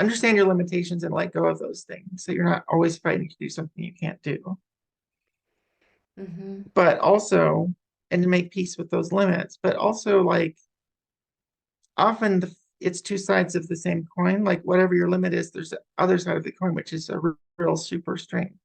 understand your limitations and let go of those things. So you're not always fighting to do something you can't do. Mm-hmm. But also, and to make peace with those limits, but also like often it's two sides of the same coin. Like whatever your limit is, there's the other side of the coin, which is a real super strength.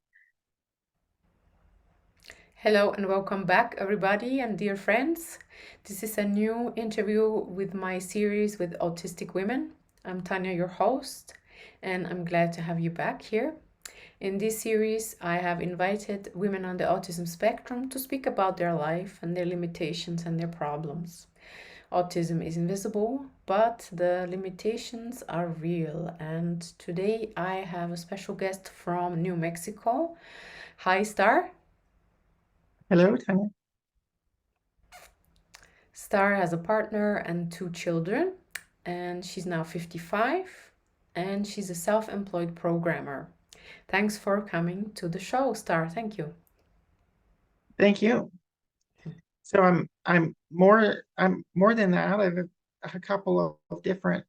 Hello and welcome back, everybody and dear friends. This is a new interview with my series with autistic women. I'm Tanya, your host, and I'm glad to have you back here. In this series, I have invited women on the autism spectrum to speak about their life and their limitations and their problems. Autism is invisible, but the limitations are real. And today I have a special guest from New Mexico. Hi, Star. Hello, Tanya. Star has a partner and two children, and she's now 55, and she's a self employed programmer. Thanks for coming to the show, Star. Thank you. Thank you. So I'm more than that. I have a couple of different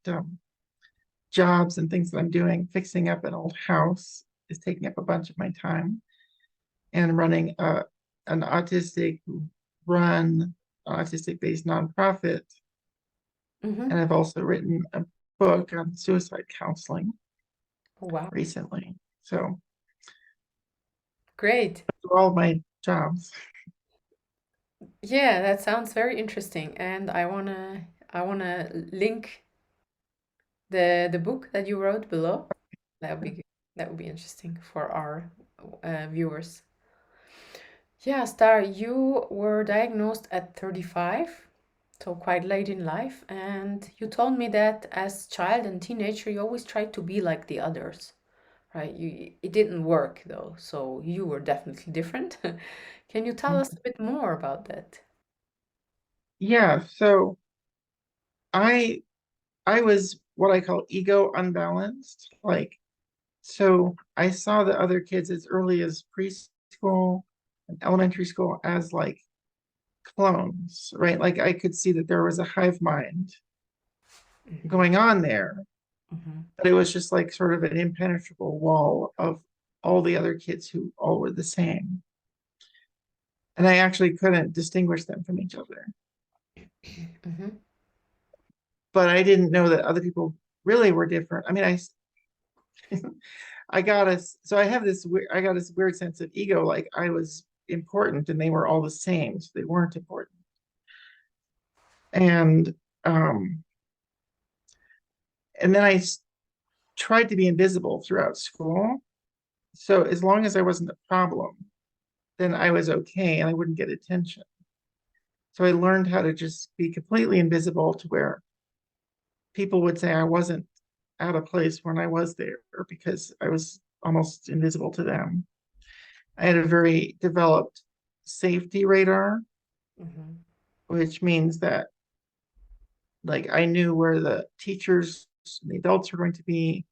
jobs and things that I'm doing. Fixing up an old house is taking up a bunch of my time, and running an autistic run autistic based nonprofit. Mm-hmm. And I've also written a book on suicide counseling Oh, wow. recently. So Great. those are all my jobs. Yeah, that sounds very interesting. And I wanna link the book that you wrote below. That would be that would be interesting for our viewers. Yeah, Star, you were diagnosed at 35, so quite late in life, and you told me that as child and teenager you always tried to be like the others, right? It didn't work though, so you were definitely different. Can you tell us a bit more about that? Yeah, so I I was what I call ego unbalanced. Like, so I saw the other kids as early as preschool and elementary school as like clones, right? Like I could see that there was a hive mind Hmm. going on there, Hmm. but it was just like sort of an impenetrable wall of all the other kids who all were the same. And I actually couldn't distinguish them from each other. Hmm. But I didn't know that other people really were different. I mean, I got us. So I have this. I got this weird sense of ego, like I was important and they were all the same, so they weren't important. And um, and then tried to be invisible throughout school. So as long as I wasn't a problem, then I was okay and I wouldn't get attention. So I learned how to just be completely invisible to where people would say I wasn't out of place when I was there because I was almost invisible to them. I had a very developed safety radar, Hmm. which means that like I knew where the teachers and the adults were going to be,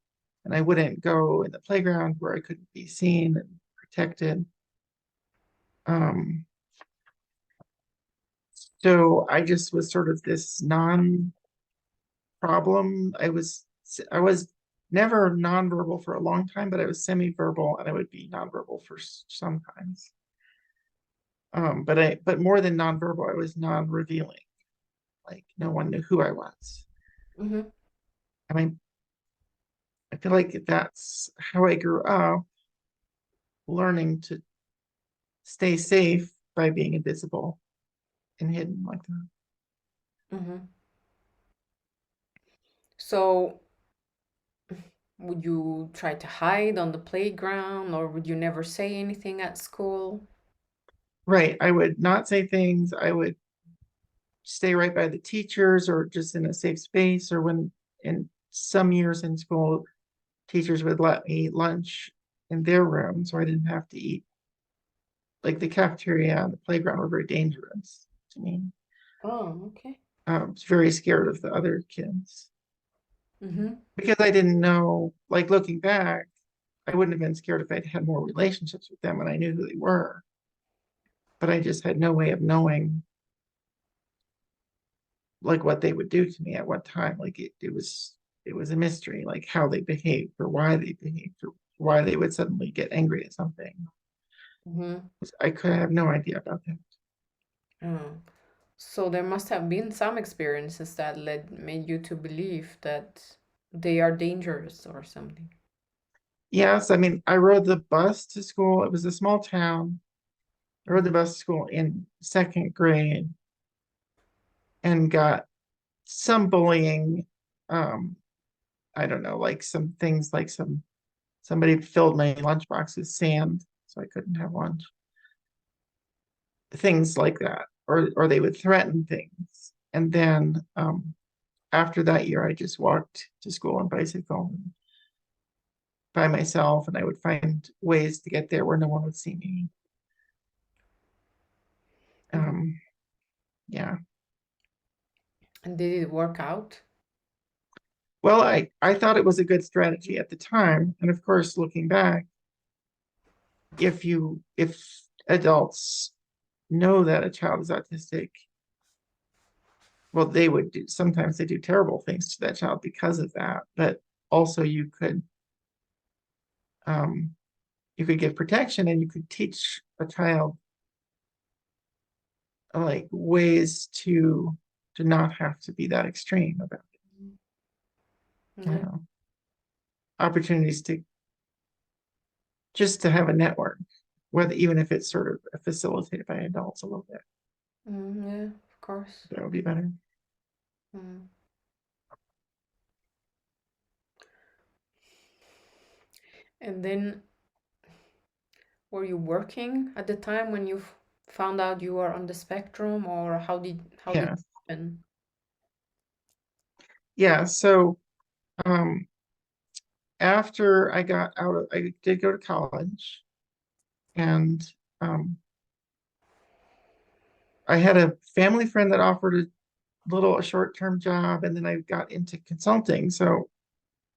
and I wouldn't go in the playground where I couldn't be seen and protected. Um, so I just was sort of this non-problem. I was never nonverbal for a long time, but I was semi-verbal and I would be nonverbal for sometimes. But more than nonverbal, I was non-revealing. Like no one knew who I was. Hmm. And I feel like that's how I grew up, learning to stay safe by being invisible and hidden like that. Hmm. So, would you try to hide on the playground, or would you never say anything at school? Right. I would not say things. I would stay right by the teachers or just in a safe space. Or when in some years in school, teachers would let me eat lunch in their room so I didn't have to eat. Like the cafeteria and the playground were very dangerous to me. Oh, okay. I was very scared of the other kids Mm-hmm. because I didn't know, like looking back, I wouldn't have been scared if I'd had more relationships with them and I knew who they were. But I just had no way of knowing like what they would do to me at what time. Like it was it was a mystery, like how they behaved or why they behaved or why they would suddenly get angry at something. Mm-hmm. I could have no idea about that. Oh. So there must have been some experiences that made you to believe that they are dangerous or something. Yes, I mean, I rode the bus to school. It was a small town. I rode the bus to school in second grade and got some bullying. Um, I don't know, like some things like somebody filled my lunchbox with sand, so I couldn't have lunch. Things like that. Or they would threaten things. And then after that year, I just walked to school on bicycle by myself, and I would find ways to get there where no one would see me. Mm. Um, yeah. And did it work out? Well, I thought it was a good strategy at the time. And of course, looking back, if adults know that a child is autistic, well, they would do sometimes they do terrible things to that child because of that. But also um, you could give protection and you could teach a child like ways to not have to be that extreme about it, you Yeah. know, opportunities to just to have a network, whether even if it's sort of facilitated by adults a little bit, Yeah, of course. that would be better. Mm. And then were you working at the time when you found out you were on the spectrum, or how did Yeah. it happen? Yeah. So um after I got out of I did go to college and um I had a family friend that offered a short-term job and then I got into consulting. So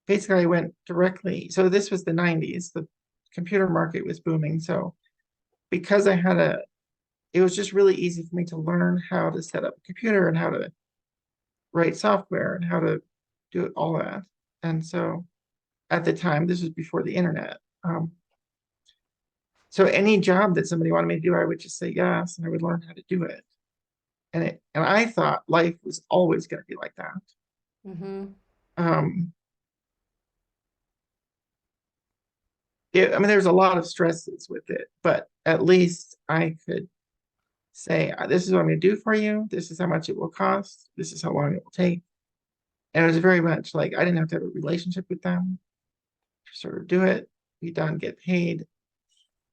basically I went directly. So this was the 90s. The computer market was booming. So because it was just really easy for me to learn how to set up a computer and how to write software and how to do all that. And so at the time, this was before the internet. So any job that somebody wanted me to do, I would just say yes, and I would learn how to do it. And I thought life was always going to be like that. Mm-hmm. Um, I mean, there's a lot of stresses with it, but at least I could say, this is what I'm going to do for you. This is how much it will cost. This is how long it will take. And it was very much like I didn't have to have a relationship with them to sort of do it, be done, get paid.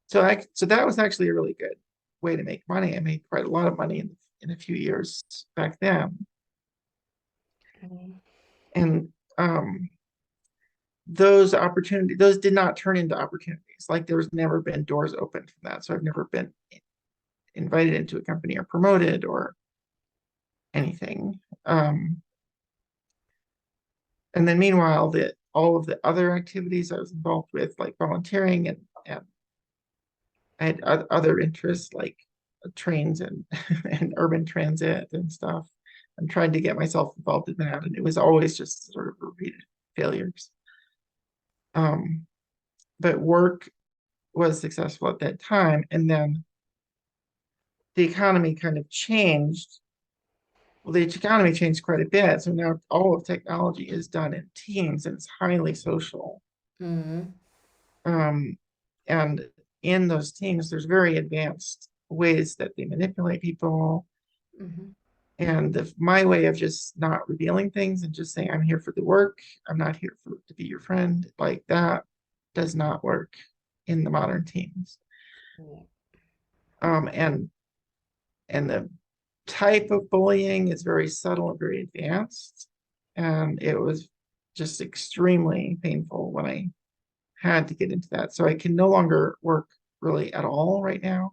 So that was actually a really good way to make money. I made quite a lot of money in a few years back then. Mm. And those did not turn into opportunities. Like there's never been doors open from that. So I've never been invited into a company or promoted or anything. And then meanwhile, all of the other activities I was involved with, like volunteering and I had other interests like trains and and urban transit and stuff. I'm trying to get myself involved in that, and it was always just sort of repeated failures. Um, but work was successful at that time, and then the economy kind of changed. Well, the economy changed quite a bit, so now all of technology is done in teams, and it's highly social. Mm-hmm. Um, and in those teams, there's very advanced ways that they manipulate people. Mm-hmm. And my way of just not revealing things and just saying, I'm here for the work, I'm not here to be your friend, like that does not work in the modern teams. Yeah. Um, and and the type of bullying is very subtle and very advanced. And it was just extremely painful when I had to get into that. So I can no longer work really at all right now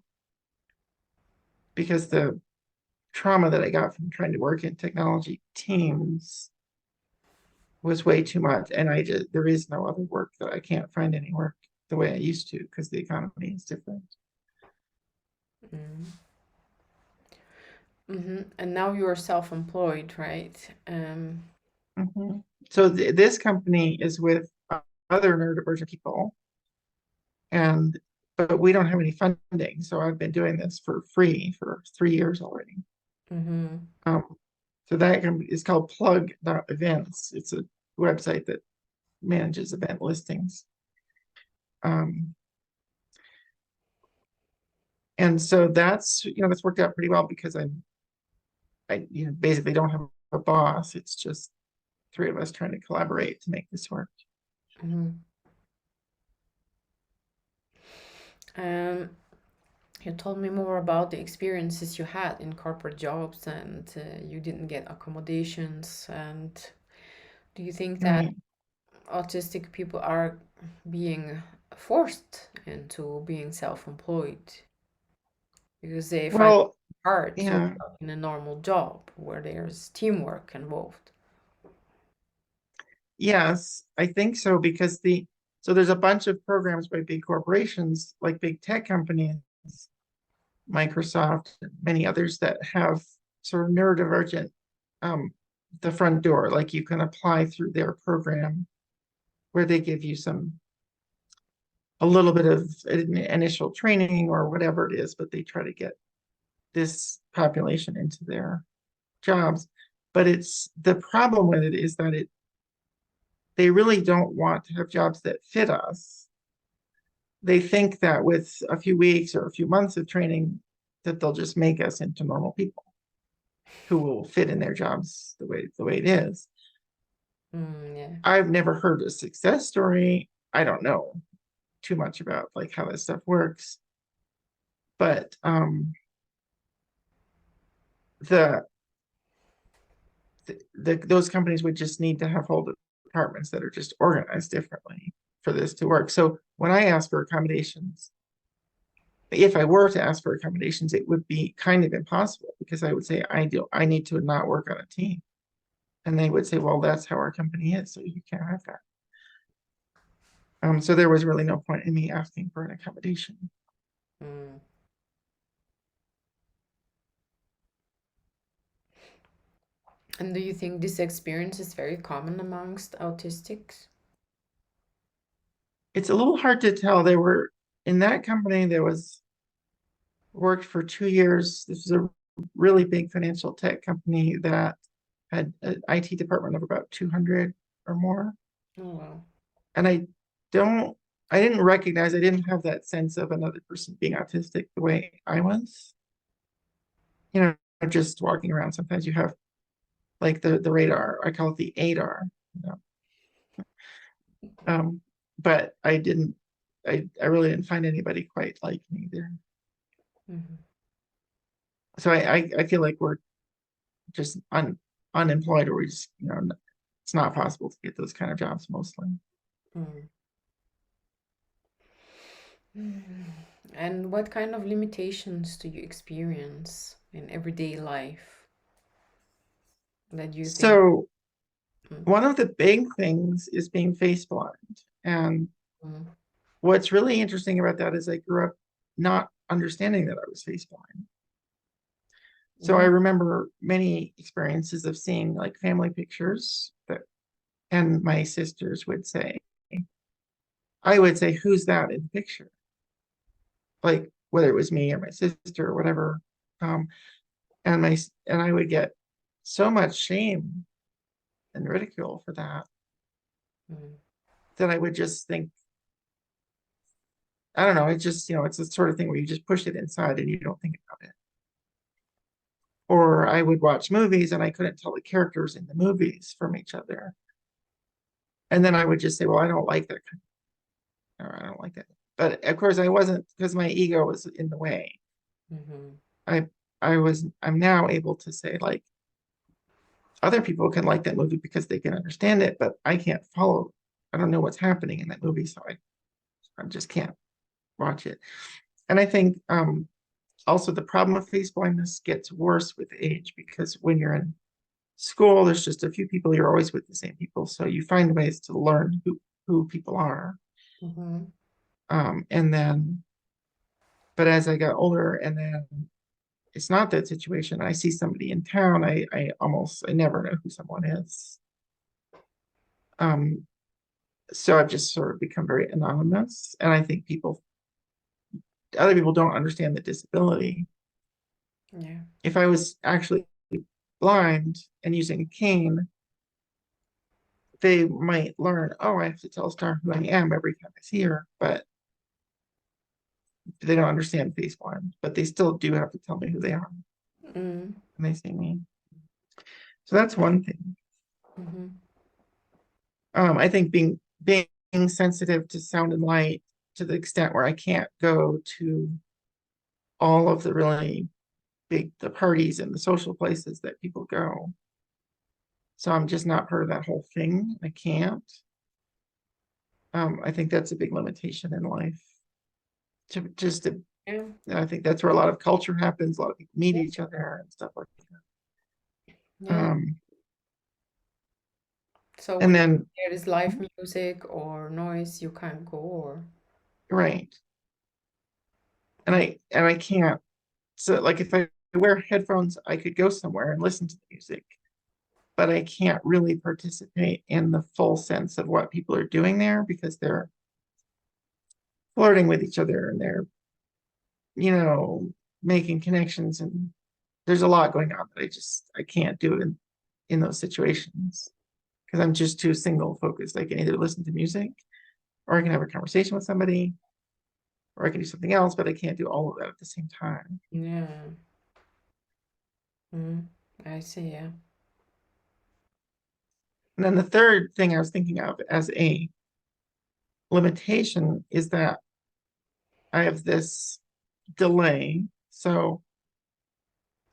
because the trauma that I got from trying to work in technology teams was way too much. And there is no other work that I can't find any work the way I used to because the economy is different. Mm-hmm. Mm-hmm. And now you are self-employed, right? Mm-hmm. So this company is with other neurodivergent people, and but we don't have any funding. So I've been doing this for free for 3 years already. Mm-hmm. So that company is called Plug.events. It's a website that manages event listings. Um, and so that's worked out pretty well because I basically don't have a boss. It's just three of us trying to collaborate to make this work. Mm-hmm. Um, you told me more about the experiences you had in corporate jobs, and you didn't get accommodations. And do you think that Right. autistic people are being forced into being self-employed because they find it Well, hard to yeah, work in a normal job where there's teamwork involved? yes, I think so because there's a bunch of programs by big corporations like big tech companies, Microsoft, and many others that have sort of neurodivergent um, the front door. Like you can apply through their program where they give you a little bit of initial training or whatever it is, but they try to get this population into their jobs. But it's the problem with it is that they really don't want to have jobs that fit us. They think that with a few weeks or a few months of training, that they'll just make us into normal people who will fit in their jobs the way it is. Yeah. I've never heard a success story. I don't know too much about like how this stuff works, but the, those companies would just need to have whole departments that are just organized differently for this to work. So when I ask for accommodations, if I were to ask for accommodations, it would be kind of impossible because I would say I need to not work on a team. And they would say, well, that's how our company is, so you can't have that. So there was really no point in me asking for an accommodation. Mm. And do you think this experience is very common amongst autistics? It's a little hard to tell. They were in that company, there was worked for 2 years. This was a really big financial tech company that had an IT department of about 200 or more. Oh, wow. And don't, I didn't recognize, I didn't have that sense of another person being autistic the way I was. You know, just walking around, sometimes you have like the radar, I call it the ADAR, you know. Um, but I really didn't find anybody quite like me there. Mm-hmm. So I feel like we're just unemployed, or we just, it's not possible to get those kind of jobs mostly. Mm. Mm. And what kind of limitations do you experience in everyday life that you think? So Mm. one of the big things is being face blind. And Mm. what's really interesting about that is I grew up not understanding that I was face blind. So I Mm. remember many experiences of seeing like family pictures that, and my sisters would say, I would say, who's that in the picture? Like whether it was me or my sister or whatever. Um, and I would get so much shame and ridicule for that Mm. that I would just think, I don't know, it's just, it's the sort of thing where you just push it inside and you don't think about it. Or I would watch movies and I couldn't tell the characters in the movies from each other. And then I would just say, well, I don't like that or I don't like that. But of course I wasn't, because my ego was in the way. Mm-hmm. I I'm now able to say like other people can like that movie because they can understand it, but I can't follow. I don't know what's happening in that movie, so I just can't watch it. And I think also the problem of face blindness gets worse with age because when you're in school, there's just a few people, you're always with the same people. So you find ways to learn who people are. Mm-hmm. And then, but as I got older, and then it's not that situation. I see somebody in town, I never know who someone is. So I've just sort of become very anonymous, and I think other people don't understand the disability. Yeah. If I was actually blind and using a cane, they might learn, oh, I have to tell Star who I am every time I see her, but they don't understand face blind, but they still do have to tell me who they are Mm. when they see me. So that's one thing. Mm-hmm. I think being sensitive to sound and light to the extent where I can't go to all of the really the parties and the social places that people go. So I'm just not part of that whole thing. I can't. I think that's a big limitation in life. To Yeah. I think that's where a lot of culture happens. A lot of people meet each other and stuff like that. Yeah. So And when then there is live music or noise, you can't go or right, and I can't. So like if I wear headphones, I could go somewhere and listen to the music, but I can't really participate in the full sense of what people are doing there because they're flirting with each other and they're, making connections, and there's a lot going on that I can't do in those situations because I'm just too single focused. I can either listen to music or I can have a conversation with somebody or I can do something else, but I can't do all of that at the same time. yeah. Mm. I see, yeah. And then the third thing I was thinking of as a limitation is that I have this delay. So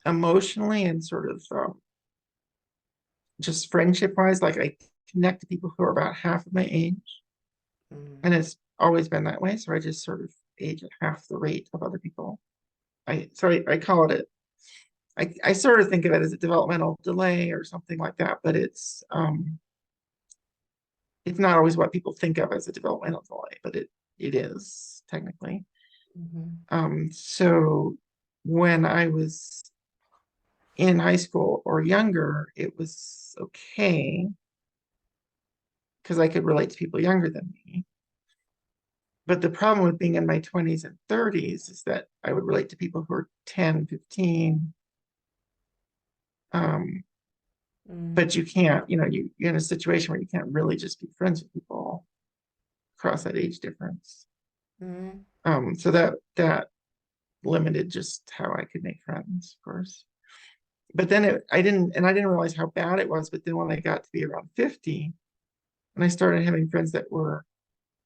emotionally and sort of just friendship wise, like I connect to people who are about half of my age, Mm. and it's always been that way. So I just sort of age at half the rate of other people. I call it I sort of think of it as a developmental delay or something like that, but it's not always what people think of as a developmental delay, but it is technically. Mm-hmm. So when I was in high school or younger, it was okay because I could relate to people younger than me. But the problem with being in my 20s and 30s is that I would relate to people who are 10, 15. Um, Mm. but you can't, you're in a situation where you can't really just be friends with people across that age difference. Mm. So that limited just how I could make friends, of course. But then I didn't realize how bad it was. But then when I got to be around 50 and I started having friends that were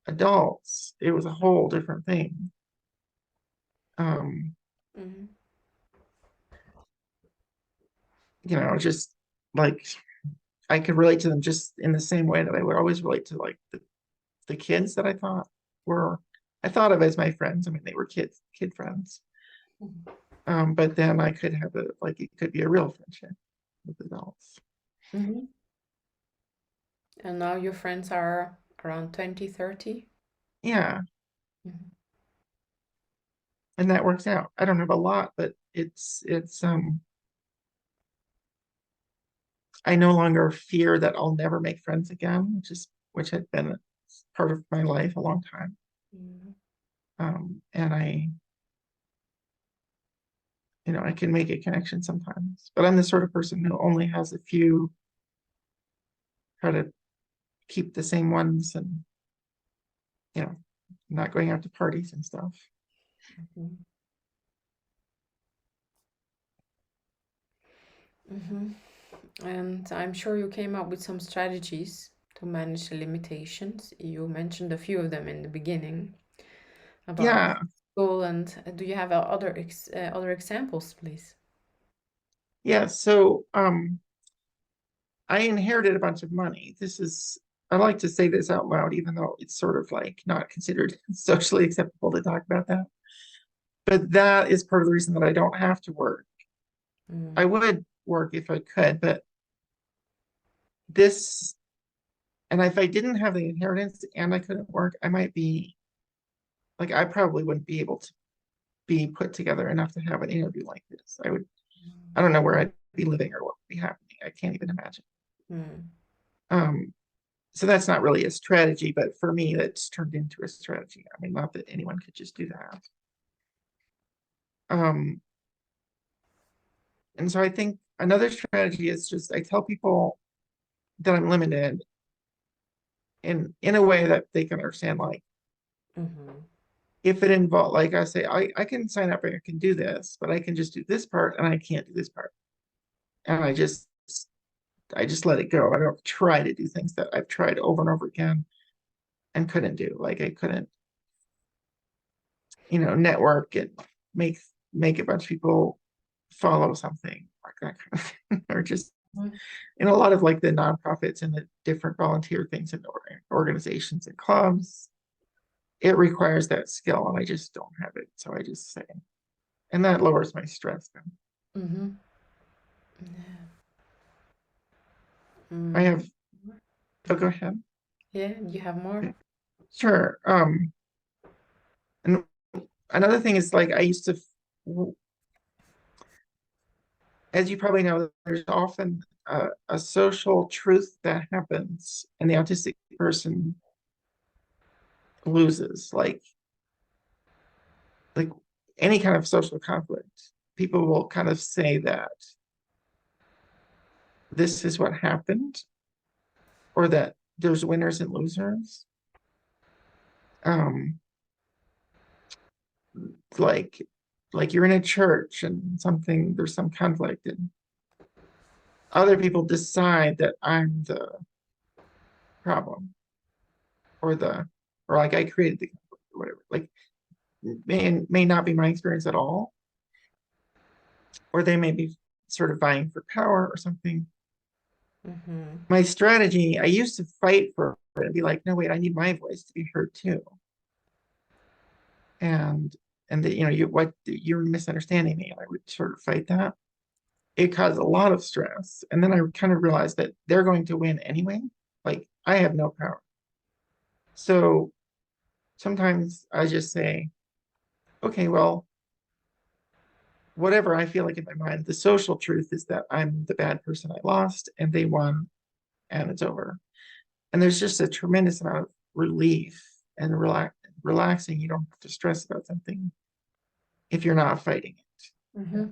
adults, it was a whole different thing. Um, Mm. just like I could relate to them just in the same way that I would always relate to like the kids that I thought of as my friends. I mean, they were kid friends. But then I could have it could be a real friendship with adults. Mm-hmm. And now your friends are around 20, 30? Yeah, Mm-hmm. and that works out. I don't have a lot, but it's I no longer fear that I'll never make friends again, which had been part of my life a long time. Mm-hmm. And I can make a connection sometimes, but I'm the sort of person who only has a few, try to keep the same ones and, you know, not going out to parties and stuff. Mm-hmm. Mm-hmm. And I'm sure you came up with some strategies to manage the limitations. You mentioned a few of them in the beginning about Yeah, school, and do you have other examples, please? yeah. So I inherited a bunch of money. I like to say this out loud, even though it's sort of like not considered socially acceptable to talk about that. But that is part of the reason that I don't have to work. Mm. I would work if I could, but this, and if I didn't have the inheritance and I couldn't work, I might be like, I probably wouldn't be able to be put together enough to have an interview like this. I don't know where I'd be living or what would be happening. I can't even imagine. Mm. Um, So that's not really a strategy, but for me, that's turned into a strategy. I mean, not that anyone could just do that. And so I think another strategy is just I tell people that I'm limited in a way that they can understand. Like Mm-hmm. if it involves, like I say, I can sign up and I can do this, but I can just do this part and I can't do this part. And I just let it go. I don't try to do things that I've tried over and over again and couldn't do. Like I couldn't, network and make make a bunch of people follow something like that kind of thing. Or just in a lot of like the nonprofits and the different volunteer things and organizations and clubs, it requires that skill and I just don't have it. So I just say, and that lowers my stress. Mm-hmm. Yeah. I Mm. have, oh, go ahead. Yeah, you have more? Sure. And another thing is like I used to, as you probably know, there's often a social truth that happens and the autistic person loses, like any kind of social conflict. People will kind of say that this is what happened, or that there's winners and losers. Um, like like you're in a church and there's some conflict and other people decide that I'm the problem or the or like I created the conflict or whatever. Like may not be my experience at all, or they may be sort of vying for power or something. Mm-hmm. My strategy, I used to fight for it and be like, no, wait, I need my voice to be heard too. And you're misunderstanding me. And I would sort of fight that. It caused a lot of stress. And then I kind of realized that they're going to win anyway. Like I have no power. So sometimes I just say, okay, well, whatever I feel like in my mind, the social truth is that I'm the bad person I lost and they won and it's over. And there's just a tremendous amount of relief and relaxing. You don't have to stress about something if you're not fighting it. Mm-hmm.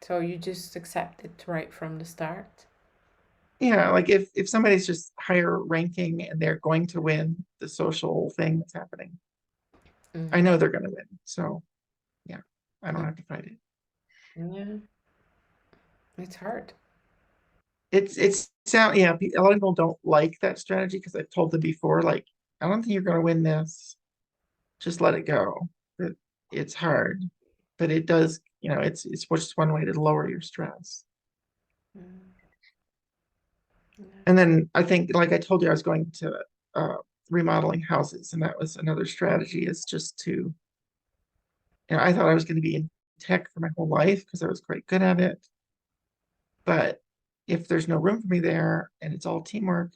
So you just accept it right from the start? Yeah, like if somebody's just higher ranking and they're going to win the social thing that's happening, I Mm-hmm. know they're going to win. So yeah, I don't have to fight it. Yeah, it's hard. It's sound yeah. A lot of people don't like that strategy because I've told them before, like I don't think you're going to win this. Just let it go. But it's hard, but it does. It's just one way to lower your stress. Mm. Yeah. And then I think, like I told you, I was going to remodeling houses, and that was another strategy is just to, I thought I was going to be in tech for my whole life because I was quite good at it. But if there's no room for me there and it's all teamwork,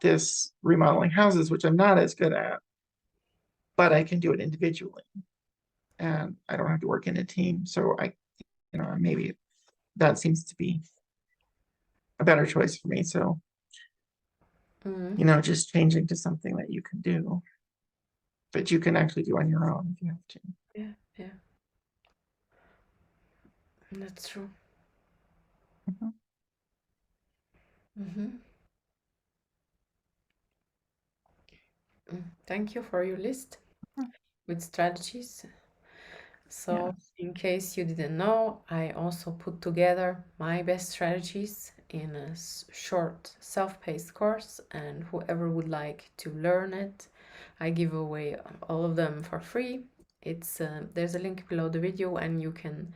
this remodeling houses, which I'm not as good at, but I can do it individually and I don't have to work in a team. So maybe that seems to be a better choice for me. So, Mm. just changing to something that you can do, that you can actually do on your own if you have to. Yeah, yeah, that's true. Mhm. Mm-hmm. Thank you for your list with strategies. So, Yes. in case you didn't know, I also put together my best strategies in a short self-paced course, and whoever would like to learn it, I give away all of them for free. There's a link below the video, and you can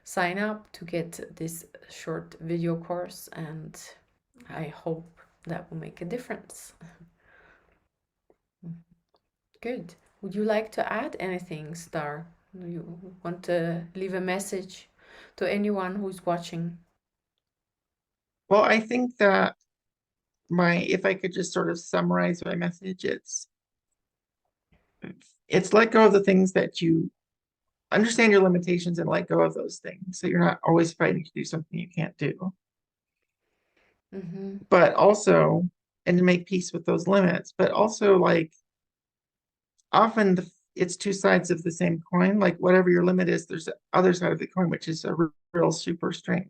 sign up to get this short video course, and I hope that will make a difference. Good. Would you like to add anything, Star? Do you want to leave a message to anyone who's watching? Well, I think that if I could just sort of summarize my message, it's let go of the things that you understand your limitations and let go of those things. So you're not always fighting to do something you can't do. Mm-hmm. But also and to make peace with those limits, but also like often it's two sides of the same coin. Like whatever your limit is, there's the other side of the coin, which is a real super strength.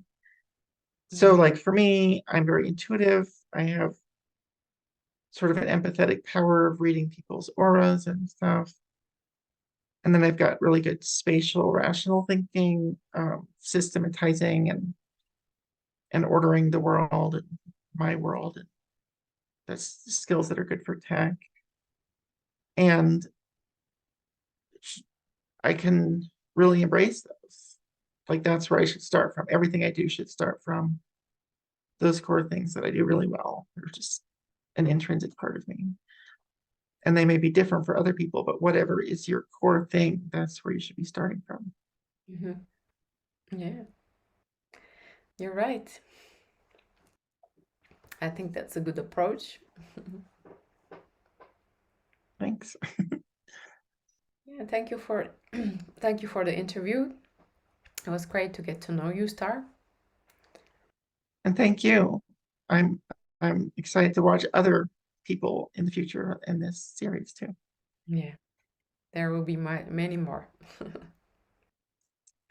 So like for me, I'm very intuitive. I have sort of an empathetic power of reading people's auras and stuff. And then I've got really good spatial, rational thinking, systematizing and ordering the world and my world. And that's skills that are good for tech. And I can really embrace those. Like that's where I should start from. Everything I do should start from those core things that I do really well. They're just an intrinsic part of me. And they may be different for other people, but whatever is your core thing, that's where you should be starting from. Yeah, you're right. I think that's a good approach. Thanks. Yeah, thank you for thank you for the interview. It was great to get to know you, Star. And thank you. I'm I'm excited to watch other people in the future in this series too. Yeah, there will be many more.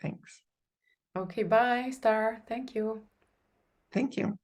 Thanks. Okay, bye, Star. Thank you. Thank you.